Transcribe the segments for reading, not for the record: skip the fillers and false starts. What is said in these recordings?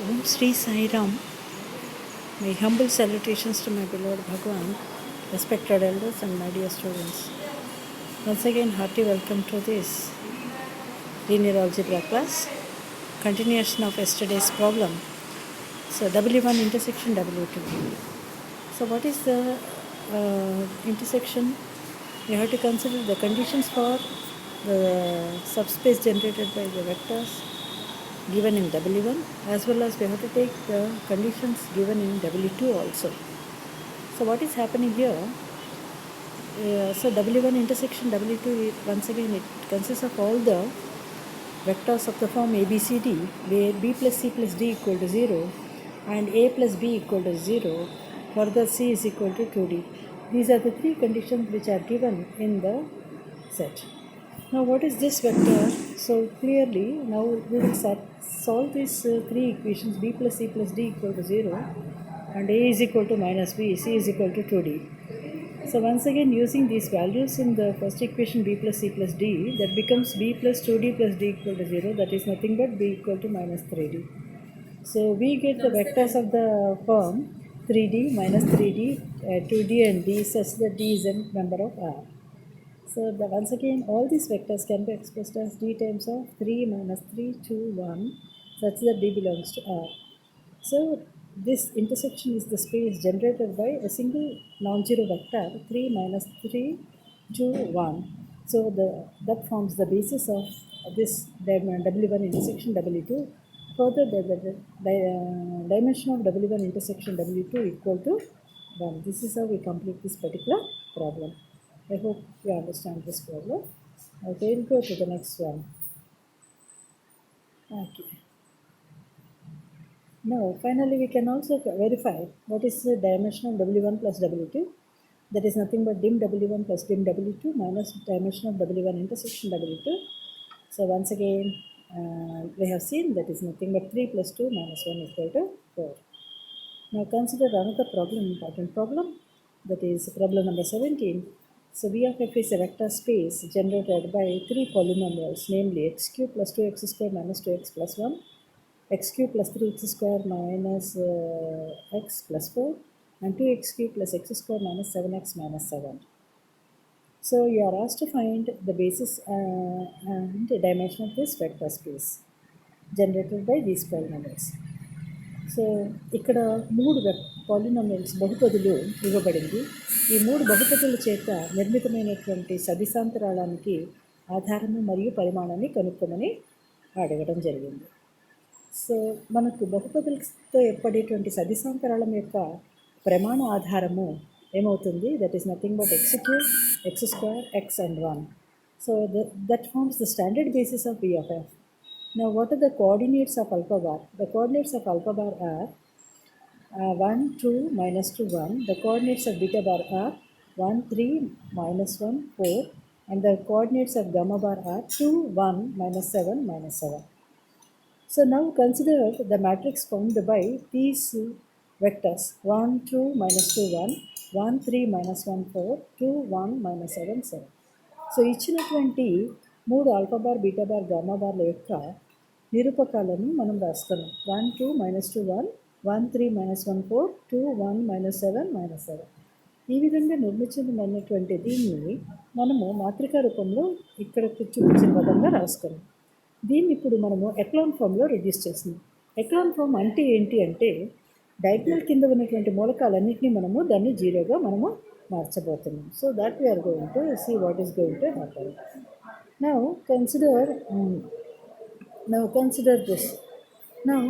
Om Sri Sai Ram. My humble salutations to my beloved Bhagwan, respected elders and my dear students. Once again, hearty welcome to this linear algebra class. Continuation of yesterday's problem. So W1 intersection W2. So what is the intersection? We have to consider the conditions for the subspace generated by the vectors given in W1, as well as we have to take the conditions given in W2 also. So what is happening here? So W1 intersection W2, once again it consists of all the vectors of the form ABCD, where B plus C plus D equal to 0 and A plus B equal to 0, further C is equal to 2D. These are the three conditions which are given in the set. Now what is this vector? So clearly now we will solve these three equations: B plus C plus D equal to 0 and A is equal to minus B, C is equal to 2D. So once again, using these values in the first equation B plus C plus D, that becomes B plus 2D plus D equal to 0, that is nothing but B equal to minus 3D. So we get the vectors of the form 3D minus 3D, 2D and D such that D is a member of R. So once again, all these vectors can be expressed as D times of 3 minus 3, 2, 1 such that D belongs to R. So this intersection is the space generated by a single non-zero vector 3 minus 3, 2, 1. So that forms the basis of this W1 intersection W2. Further, the dimension of W1 intersection W2 equal to 1. This is how we complete this particular problem. I hope you understand this problem. Okay, we'll go to the next one. Okay. Now, finally, we can also verify what is the dimension of W1 plus W2. That is nothing but dim W1 plus dim W2 minus dimension of W1 intersection W2. So once again, we have seen that is nothing but 3 plus 2 minus 1 equal to 4. Now consider another problem, important problem, that is problem number 17. So V of f is a vector space generated by three polynomials, namely x cube plus 2x square minus 2x plus 1, x cube plus 3x square minus x plus 4, and 2x cube plus x square minus 7x minus 7. So you are asked to find the basis and the dimension of this vector space generated by these polynomials. So ఇక్కడ మూడు polynomials బహుపదులు ఇవ్వబడింది. ఈ మూడు బహుపదుల చేత నిర్మితమైనటువంటి సదిశాంతరాళానికి ఆధారము మరియు పరిమాణాన్ని కనుక్కోమని అడగడం జరిగింది. సో మనకు బహుపదులతో ఏర్పడేటువంటి సదిశాంతరాళం యొక్క ప్రమాణ ఆధారము ఏమవుతుంది? That is nothing but x cube, x square, x and 1. So that forms the standard basis of V of f. Now, what are the coordinates of alpha bar? The coordinates of alpha bar are 1, 2, minus 2, 1. The coordinates of beta bar are 1, 3, minus 1, 4. And the coordinates of gamma bar are 2, 1, minus 7, minus 7. So now consider the matrix formed by these vectors 1, 2, minus 2, 1, 1, 3, minus 1, 4, 2, 1, minus 7, 7. So ఇచ్చినటువంటి మూడు alpha bar, beta bar, gamma బార్ల యొక్క నిరూపకాలను మనం రాస్తున్నాం. 1, 2, minus 2, 1, 1, 3, minus 1, 4, 2, 1, minus 7, minus 7. ఈ విధంగా నిర్మించబడినటువంటి దీన్ని మనము మాత్రికా రూపంలో ఇక్కడ చూపించిన విధంగా రాసుకున్నాం. దీన్ని ఇప్పుడు మనము ఎక్లాన్ ఫామ్లో రెడ్యూస్ చేస్తున్నాం. ఎక్లాన్ ఫామ్ అంటే ఏంటి అంటే డయాగ్నల్ కింద ఉన్నటువంటి మూలకాలన్నింటినీ మనము దాన్ని జీరోగా మనము మార్చబోతున్నాం. So that we're going to see what is going to happen. Now consider this. Now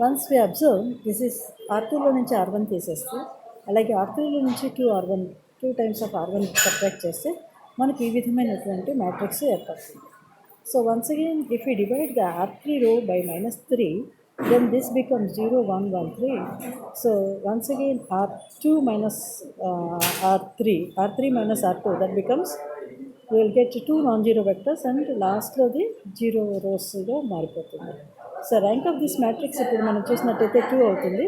once we observe, this is R2లో నుంచి R1 తీసేస్తే, అలాగే R3లో నుంచి 2 టైమ్స్ ఆఫ్ R1 సబ్ట్రాక్ట్ చేస్తే మనకి ఈ విధమైనటువంటి మ్యాట్రిక్స్ ఏర్పడుతుంది. So once again if you divide the R3 row by minus 3, then this becomes 0, 1, 1, 3. So once again R2 minus R3 minus R2, that becomes we will get 2 non-zero vectors and లాస్ట్లో the 0 రోస్గా మారిపోతుంది. So rank of this matrix ఇప్పుడు మనం చూసినట్టయితే 2 అవుతుంది.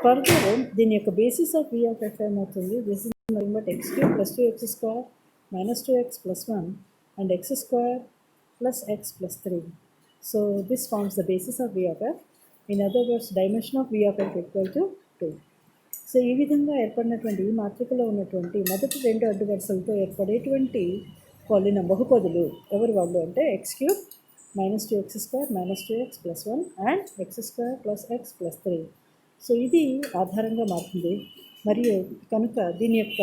Further దీని యొక్క basis of V of f ఏమవుతుంది? This is nothing but x cube plus 2x square minus 2x plus 1 and x square plus x plus 3. So this forms the basis of V of f. In other words dimension of V of F equal to 2. సో ఈ విధంగా ఏర్పడినటువంటి ఈ మాత్రికలో ఉన్నటువంటి మొదటి రెండు అడ్డు వరుసలతో ఏర్పడేటువంటి బహుపదులు ఎవరు వాళ్ళు అంటే X cube minus 2x² minus 2x plus 1 and x² plus x plus 3. So ఇది ఆధారంగా మారుతుంది మరియు కనుక దీని యొక్క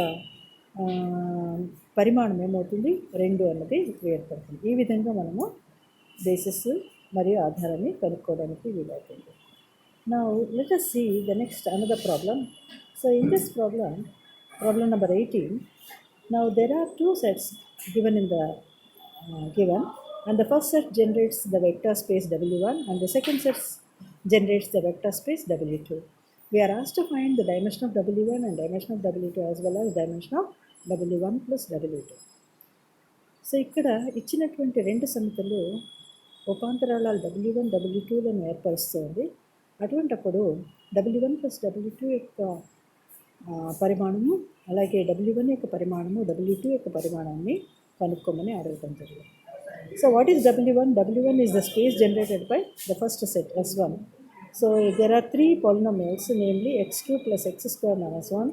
పరిమాణం ఏమవుతుంది 2 అన్నది ఏర్పడుతుంది. ఈ విధంగా మనము బేసిస్ మరియు ఆధారాన్ని కనుక్కోవడానికి వీలవుతుంది. Now let us see the next another problem. So in this problem number 18, now there are two sets given in the given, and the first set generates the vector space W1 and the second set generates the vector space W2. We are asked to find the dimension of W1 and dimension of W2 as well as dimension of W1 plus W2. So ఇక్కడ ఇచ్చినటువంటి రెండు సమితులు ఉపాంతరాల W1 W2లను ఏర్పరుస్తుంది. అటువంటప్పుడు W1 plus W2 యొక్క పరిమాణము అలాగే W1 యొక్క పరిమాణము W2 యొక్క పరిమాణాన్ని కనుక్కోమని అడగటం జరిగింది. So what is W1? W1 is the space generated by the first set S1. So there are three polynomials, namely x³ plus x² minus 1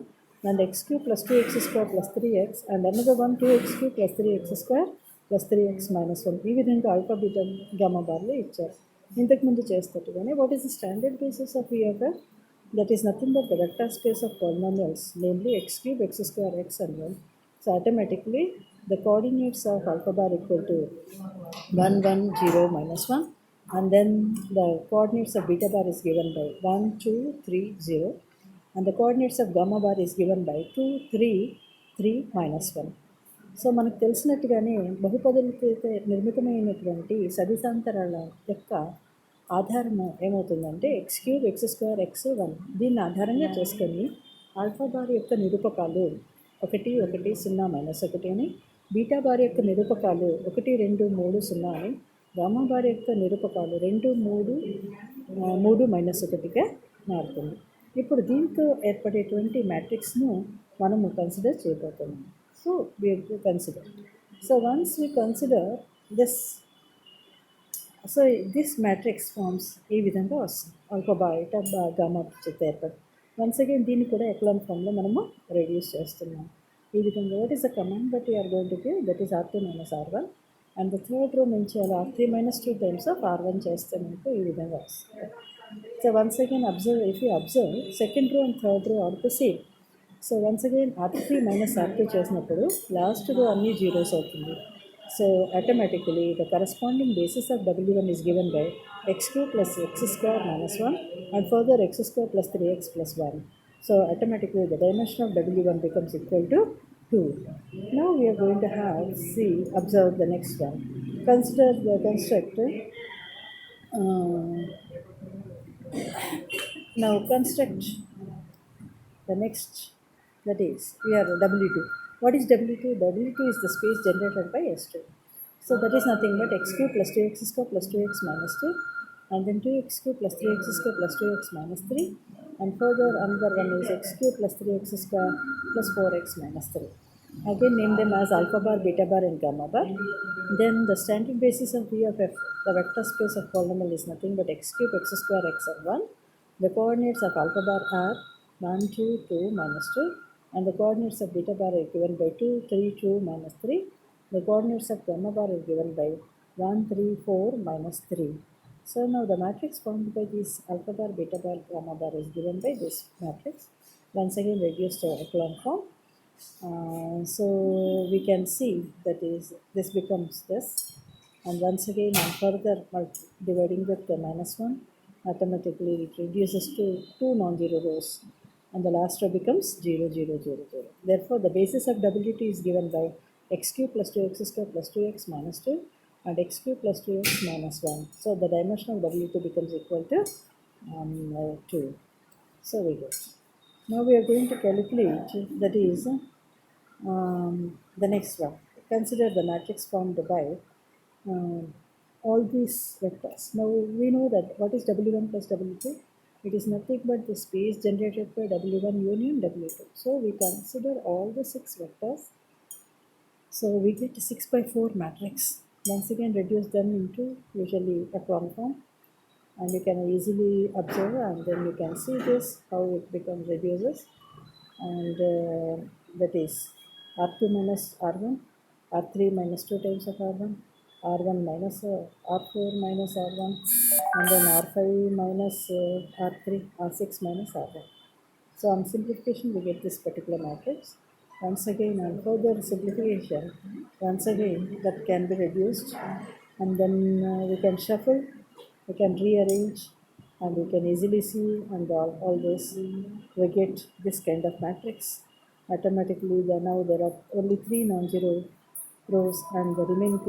and x³ plus 2x² plus 3x and another one 2x³ plus 3x² plus 3x minus 1. ఈ విధంగా alpha beta gamma బార్లు ఇచ్చారు. ఇంతకుముందు చేస్తట్టుగానే what is the standard basis of E of F? That is nothing but the vector space of polynomials, namely x³ x² x and 1. So automatically the coordinates of alpha bar equal to 1 1 0 minus 1, and then the coordinates of beta bar is given by 1 2 3 0, and the coordinates of gamma bar is given by 2 3 3 minus 1. So మనకు తెలిసినట్టుగానే బహుపదులతో నిర్మితమైనటువంటి సదిశాంతరాల యొక్క ఆధారము ఏమవుతుందంటే x³ x² x 1. దీన్ని ఆధారంగా చేసుకొని alpha bar యొక్క నిరూపకాలు 1 1 0 minus 1 అని, beta bar యొక్క నిరూపకాలు 1 2 3 0 అని, గామా బార్ యొక్క నిరూపకాలు 2 3 3 మైనస్ 1గా మారుతుంది. ఇప్పుడు దీంతో ఏర్పడేటువంటి మ్యాట్రిక్స్ను మనము కన్సిడర్ చేయబోతున్నాము. So we have to consider. So once we consider this, so this matrix forms ఈ విధంగా వస్తుంది ఆల్ఫా బీటా గామా చేత ఏర్పడి. వన్స్ అగైన్ దీన్ని కూడా ఎక్లాన్ ఫామ్లో మనము రెడ్యూస్ చేస్తున్నాం. ఈ విధంగా what is the command that you're going to give? That is R2 minus R1 and the third row నుంచి అలా R3 minus 2 times of R1 చేస్తే మనకు ఈ విధంగా వస్తుంది. So once again observe, if you observe second row and third row are the same. So once again R3 minus R2 చేసినప్పుడు last రో అన్ని జీరోస్ అవుతుంది. So automatically the corresponding basis of W1 is given by x³ plus x² minus 1 and further x² plus 3x plus 1. So automatically the dimension of W1 becomes equal to 2. Now we are going to have, see, observe the next one. Consider the construct. Now construct the next, that is we are W2. What is W2? W2 is the space generated by S2. So that is nothing but x³ plus 2x² plus 2x minus 2 and then 2x³ plus 3x² plus 2x minus 3 and further another one is x³ plus 3x² plus 4x minus 3. Again name them as alpha bar, beta bar and gamma bar. Then the standard basis of V of f, the vector space of polynomial is nothing but x³ x² x and 1. The coordinates of alpha bar are 1 2 2 minus 2 and the coordinates of beta bar are given by 2 3 2 minus 3. The coordinates of gamma bar are given by 1 3 4 minus 3. So now the matrix formed by this alpha bar, beta bar, gamma bar is given by this matrix. Once again reduced to echelon form. So we can see that is this becomes this, and once again I'm further dividing with the minus 1, automatically it reduces to 2 non-zero rows and the last row becomes 0 0 0 0. Therefore the basis of W2 is given by x³ plus 2x² plus 2x minus 2 and x³ plus 2x minus 1. So the dimension of W2 becomes equal to 2. So we get. Now we are going to calculate, that is the next one. Consider the matrix formed by all these vectors. Now we know that what is W1 plus W2? It is nothing but the space generated by W1 union W2. So we consider all the 6 vectors. So we get a 6 by 4 matrix. Once again reduce them into usually echelon form. and you can easily observe, and then you can see this how it becomes reduces, and that is R2 minus R1, R3 minus 2 times of R1, R1 minus R4 minus R1, and then R5 minus R3, R6 minus R1. So on simplification we get this particular matrix. Once again, on further simplification, once again that can be reduced, and then we can shuffle, we can rearrange, and we can easily see, and all this we get this kind of matrix. Automatically now there are only 3 non-zero rows, and the remaining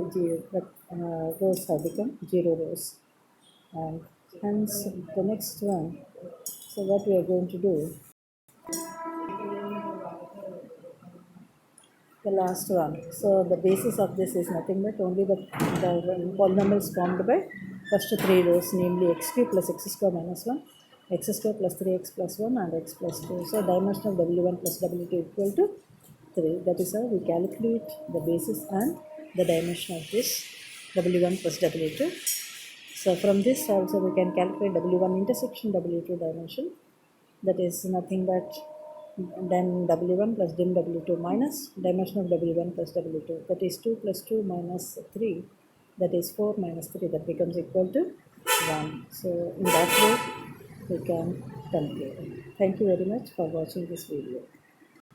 rows have become 0 rows, and hence the next one. So what we are going to do, the last one. So the basis of this is nothing but only the polynomials formed by first 3 rows, namely x cube plus x square minus 1, x square plus 3x plus 1, and x plus 2. So dimension of w1 plus w2 equal to 3. That is how we calculate the basis and the dimension of this w1 plus w2. So from this also we can calculate w1 intersection w2 dimension, that is nothing but then w1 plus dim w2 minus dimension of w1 plus w2, that is 2 plus 2 minus 3, that is 4 minus 3, that becomes equal to 1. So in that way we can conclude. Thank you very much for watching this video.